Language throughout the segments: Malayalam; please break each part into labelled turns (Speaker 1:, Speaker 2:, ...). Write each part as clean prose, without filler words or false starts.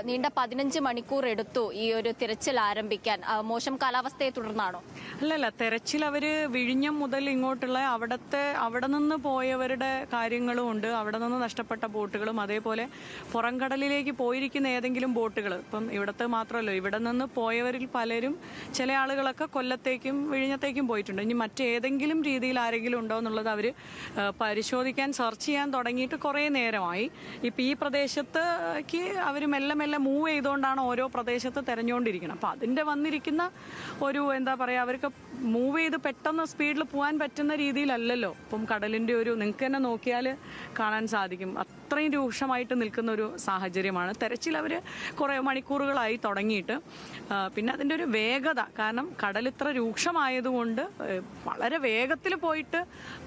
Speaker 1: നീണ്ട 15 മണിക്കൂർ എടുത്തു ഈ ഒരു തിരച്ചിൽ ആരംഭിക്കാൻ. മോശം കാലാവസ്ഥയെ തുടർന്നാണോ?
Speaker 2: അല്ലല്ല, തെരച്ചിൽ അവര് വിഴിഞ്ഞം മുതൽ ഇങ്ങോട്ടുള്ള അവിടെ നിന്ന് പോയവരുടെ കാര്യങ്ങളും ഉണ്ട്. അവിടെ നിന്ന് നഷ്ടപ്പെട്ട ബോട്ടുകളും അതേപോലെ പുറംകടലിലേക്ക് പോയിരിക്കുന്ന ഏതെങ്കിലും ബോട്ടുകൾ, ഇപ്പം ഇവിടത്തെ മാത്രമല്ലോ, ഇവിടെ നിന്ന് പോയവരിൽ പലരും, ചില ആളുകളൊക്കെ കൊല്ലത്തേക്കും വിഴിഞ്ഞത്തേക്കും പോയിട്ടുണ്ട്. ഇനി മറ്റേതെങ്കിലും രീതിയിൽ ആരെങ്കിലും ഉണ്ടോ എന്നുള്ളത് അവർ പരിശോധിക്കാൻ, സെർച്ച് ചെയ്യാൻ തുടങ്ങിയിട്ട് കുറേ നേരമായി. ഇപ്പം ഈ പ്രദേശത്തേക്ക് അവർ മെല്ലെ മൂവ് ചെയ്തുകൊണ്ടാണ് ഓരോ പ്രദേശത്ത് തെരഞ്ഞുകൊണ്ടിരിക്കുന്നത്. അപ്പം അതിൻ്റെ വന്നിരിക്കുന്ന ഒരു എന്താ പറയുക, അവർക്ക് മൂവ് ചെയ്ത് പെട്ടെന്ന് സ്പീഡിൽ പോകാൻ പറ്റുന്ന രീതിയിലല്ലല്ലോ ഇപ്പം കടലിൻ്റെ ഒരു, നിങ്ങൾക്ക് തന്നെ നോക്കിയാൽ കാണാൻ സാധിക്കും, അത്രയും രൂക്ഷമായിട്ട് നിൽക്കുന്ന ഒരു സാഹചര്യമാണ്. തെരച്ചിൽ അവർ കുറേ മണിക്കൂറുകളായി തുടങ്ങിയിട്ട്. പിന്നെ അതിൻ്റെ ഒരു വേഗത, കാരണം കടൽ ഇത്ര രൂക്ഷമായതുകൊണ്ട് വളരെ വേഗത്തിൽ പോയിട്ട്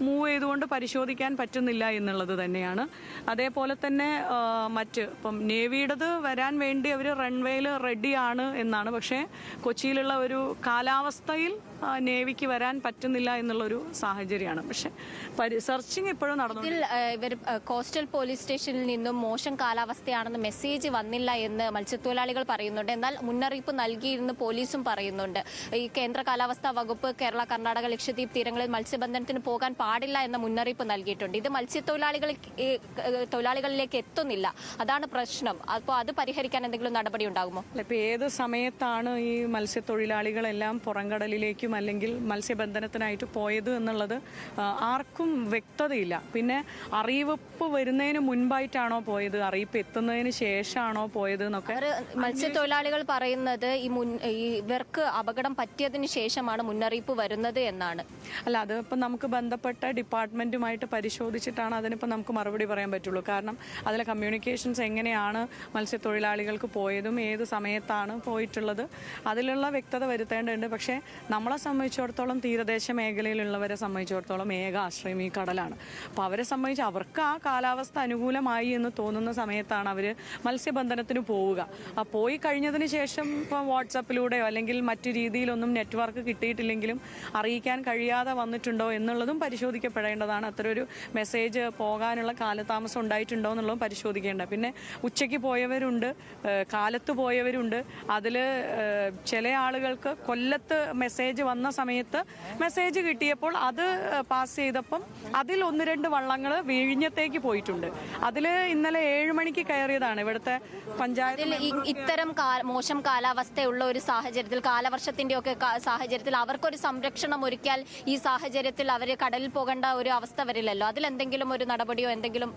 Speaker 2: മൂവ് ചെയ്തുകൊണ്ട് പരിശോധിക്കാൻ പറ്റുന്നില്ല എന്നുള്ളത് തന്നെയാണ്. അതേപോലെ തന്നെ ഇപ്പം നേവിയുടേത് വരാൻ വേണ്ടി അവർ റൺവേയിൽ റെഡിയാണ് എന്നാണ്. പക്ഷേ കൊച്ചിയിലുള്ള ഒരു കാലാവസ്ഥയിൽ നേവിക്ക് വരാൻ പറ്റുന്നില്ല എന്നുള്ളൊരു സാഹചര്യമാണ്. പക്ഷെ സെർച്ചിങ് ഇപ്പോഴും നടന്നു.
Speaker 1: ഇവർ കോസ്റ്റൽ പോലീസ് സ്റ്റേഷനിൽ നിന്നും മോശം കാലാവസ്ഥയാണെന്ന് മെസ്സേജ് വന്നില്ല എന്ന് മത്സ്യത്തൊഴിലാളികൾ പറയുന്നുണ്ട്. എന്നാൽ മുന്നറിയിപ്പ് നൽകിയിരുന്ന് പോലീസും പറയുന്നുണ്ട്. ഈ കേന്ദ്ര കാലാവസ്ഥാ വകുപ്പ് കേരള, കർണാടക, ലക്ഷദ്വീപ് തീരങ്ങളിൽ മത്സ്യബന്ധനത്തിന് പോകാൻ പാടില്ല എന്ന മുന്നറിയിപ്പ് നൽകിയിട്ടുണ്ട്. ഇത് തൊഴിലാളികളിലേക്ക് എത്തുന്നില്ല, അതാണ് പ്രശ്നം. അപ്പോൾ അത് പരിഹരിക്കാൻ എന്തെങ്കിലും നടപടി ഉണ്ടാകുമോ?
Speaker 2: ഇപ്പൊ ഏത് സമയത്താണ് ഈ മത്സ്യത്തൊഴിലാളികളെല്ലാം പുറംകടലിലേക്കും അല്ലെങ്കിൽ മത്സ്യബന്ധനത്തിനായിട്ട് പോയത് എന്നുള്ളത് ആർക്കും വ്യക്തതയില്ല. പിന്നെ അറിയിപ്പ് വരുന്നതിന് മുൻപായിട്ടാണോ പോയത്, അറിയിപ്പ് എത്തുന്നതിന് ശേഷമാണോ പോയത് എന്നൊക്കെ
Speaker 1: മത്സ്യത്തൊഴിലാളികൾ പറയുന്നത് ഇവർക്ക് അപകടം പറ്റിയതിന് ശേഷമാണ് മുന്നറിയിപ്പ് വരുന്നത് എന്നാണ്.
Speaker 2: അല്ല, അത് ഇപ്പം നമുക്ക് ബന്ധപ്പെട്ട ഡിപ്പാർട്ട്മെൻറ്റുമായിട്ട് പരിശോധിച്ചിട്ടാണ് അതിനിപ്പോൾ നമുക്ക് മറുപടി പറയാൻ പറ്റുള്ളൂ. കാരണം അതിലെ കമ്മ്യൂണിക്കേഷൻസ് എങ്ങനെയാണ് മത്സ്യത്തൊഴിലാളികൾക്ക് പോയതും ഏത് സമയത്താണ് പോയിട്ടുള്ളത്, അതിലുള്ള വ്യക്തത വരുത്തേണ്ടതുണ്ട്. പക്ഷേ നമ്മളെ സംബന്ധിച്ചിടത്തോളം, തീരദേശ മേഖലയിലുള്ളവരെ സംബന്ധിച്ചിടത്തോളം ഏക ആശ്രയം ഈ കടലാണ്. അപ്പോൾ അവരെ സംബന്ധിച്ച് അവർക്ക് ആ കാലാവസ്ഥ അനുകൂലമായി എന്ന് തോന്നുന്ന സമയത്താണ് അവർ മത്സ്യബന്ധനത്തിന് പോവുക. ആ പോയി കഴിഞ്ഞതിന് ശേഷം ഇപ്പോൾ വാട്സപ്പിലൂടെയോ അല്ലെങ്കിൽ മറ്റു രീതിയിലൊന്നും നെറ്റ്വർക്ക് കിട്ടിയിട്ടില്ലെങ്കിലും അറിയിക്കാൻ കഴിയാതെ വന്നിട്ടുണ്ടോ എന്നുള്ളതും പരിശോധിക്കപ്പെടേണ്ടതാണ്. അത്തരൊരു മെസ്സേജ് പോകാനുള്ള കാലതാമസം ഉണ്ടായിട്ടുണ്ടോ എന്നുള്ളതും പരിശോധിക്കേണ്ടത്. പിന്നെ ഉച്ചയ്ക്ക് പോയവരുണ്ട്, കാലത്ത് പോയവരുണ്ട്. അതിൽ ചില ആളുകൾക്ക് കൊല്ലത്ത് മെസ്സേജ് വന്ന സമയത്ത് മെസ്സേജ് കിട്ടിയപ്പോൾ അത് പാസ് ചെയ്തപ്പം അതിൽ 1-2 വള്ളങ്ങൾ വിഴിഞ്ഞത്തേക്ക് പോയിട്ടുണ്ട്. അതിൽ ഇന്നലെ 7 മണിക്ക് കയറിയതാണ് ഇവിടുത്തെ പഞ്ചായത്ത്.
Speaker 1: ഇത്തരം മോശം കാലാവസ്ഥയുള്ള ഒരു സാഹചര്യത്തിൽ, കാലവർഷത്തിന്റെ ഒക്കെ സാഹചര്യത്തിൽ അവർക്കൊരു സംരക്ഷണം ഒരുക്കിയാൽ ഈ സാഹചര്യത്തിൽ അവർ കടലിൽ പോകേണ്ട ഒരു അവസ്ഥ വരില്ലല്ലോ. അതിലെന്തെങ്കിലും ഒരു നടപടിയോ എന്തെങ്കിലും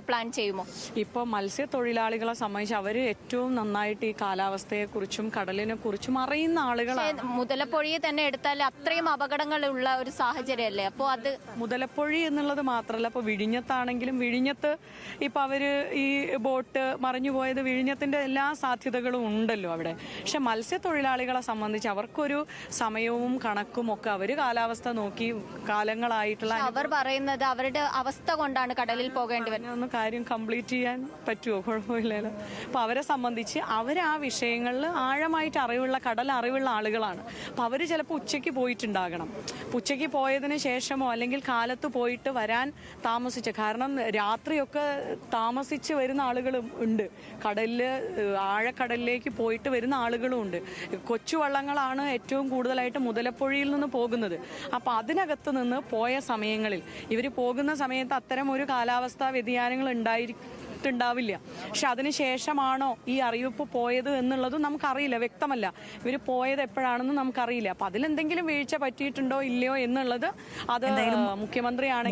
Speaker 1: പ്ലാൻ ചെയ്യുമോ?
Speaker 2: ഇപ്പോൾ മത്സ്യത്തൊഴിലാളികളെ സംബന്ധിച്ച് അവർ ഏറ്റവും നന്നായിട്ട് ഈ കാലാവസ്ഥയെക്കുറിച്ചും കടലിനെ കുറിച്ചും അറിയുന്ന ആളുകളാണ്.
Speaker 1: മുതലപ്പൊഴിയെ തന്നെ എടുത്താൽ അത്രയും അപകടങ്ങളുള്ള ഒരു സാഹചര്യമല്ലേ. അപ്പോൾ അത്
Speaker 2: മുതലപ്പൊഴി എന്നുള്ളത് മാത്രമല്ല, ഇപ്പോൾ വിഴിഞ്ഞത്താണെങ്കിലും വിഴിഞ്ഞത്ത് ഇപ്പം അവർ ഈ ബോട്ട് മറിഞ്ഞു പോയത് വിഴിഞ്ഞത്തിൻ്റെ എല്ലാ സാധ്യതകളും ഉണ്ടല്ലോ അവിടെ. പക്ഷെ മത്സ്യത്തൊഴിലാളികളെ സംബന്ധിച്ച് അവർക്കൊരു സമയവും കണക്കും ഒക്കെ അവർ കാലാവസ്ഥ നോക്കി കാലങ്ങളായിട്ടുള്ള,
Speaker 1: അവർ പറയുന്നത് അവരുടെ അവസ്ഥ കൊണ്ടാണ് കടലിൽ പോകേണ്ടി വരുന്നത്.
Speaker 2: ഒന്ന് കാര്യം കംപ്ലീറ്റ് ചെയ്യാൻ പറ്റുമോ? കുഴപ്പമില്ലല്ലോ. അപ്പം അവരെ സംബന്ധിച്ച് അവർ ആ വിഷയങ്ങളിൽ ആഴമായിട്ട് അറിവുള്ള, കടൽ അറിവുള്ള ആളുകളാണ്. അപ്പം അവർ ചിലപ്പോൾ ഉച്ചയ്ക്ക് പോയിട്ടുണ്ടാകണം. ഉച്ചയ്ക്ക് പോയതിന് ശേഷമോ അല്ലെങ്കിൽ കാലത്ത് പോയിട്ട് വരാൻ താമസിച്ച്, കാരണം രാത്രിയൊക്കെ താമസിച്ച് വരുന്ന ആളുകളും ഉണ്ട്. കടലിൽ, ആഴക്കടലിലേക്ക് പോയിട്ട് വരുന്ന ആളുകളും ഉണ്ട്. കൊച്ചു വള്ളങ്ങളാണ് ഏറ്റവും കൂടുതലായിട്ട് മുതലപ്പൊഴിയിൽ നിന്ന് പോകുന്നത്. അപ്പം അതിനകത്ത് നിന്ന് പോയ സമയങ്ങളിൽ, ഇവർ പോകുന്ന സമയത്ത് അത്തരം ഒരു കാലാവസ്ഥാ വ്യതിയാനങ്ങൾ ഉണ്ടാവില്ല. പക്ഷെ അതിനുശേഷമാണോ ഈ അറിയിപ്പ് പോയത് എന്നുള്ളതും നമുക്കറിയില്ല, വ്യക്തമല്ല. ഇവർ പോയത് എപ്പോഴാണെന്ന് നമുക്കറിയില്ല. അപ്പം അതിലെന്തെങ്കിലും വീഴ്ച പറ്റിയിട്ടുണ്ടോ ഇല്ലയോ എന്നുള്ളത് അത്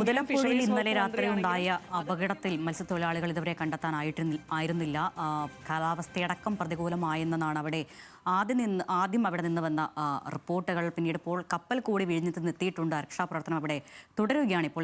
Speaker 3: മുതലപ്പൊഴിയിൽ ഇന്നലെ രാത്രി ഉണ്ടായ അപകടത്തിൽ മത്സ്യത്തൊഴിലാളികൾ ഇതുവരെ കണ്ടെത്താനായിരുന്നില്ല. കാലാവസ്ഥയടക്കം പ്രതികൂലമായെന്നാണ് അവിടെ ആദ്യം അവിടെ നിന്ന് വന്ന റിപ്പോർട്ടുകൾ. പിന്നീട് ഇപ്പോൾ കപ്പൽ കൂടി വിഴിഞ്ഞത്ത് എത്തിയിട്ടുണ്ട്. രക്ഷാപ്രവർത്തനം അവിടെ തുടരുകയാണ് ഇപ്പോൾ.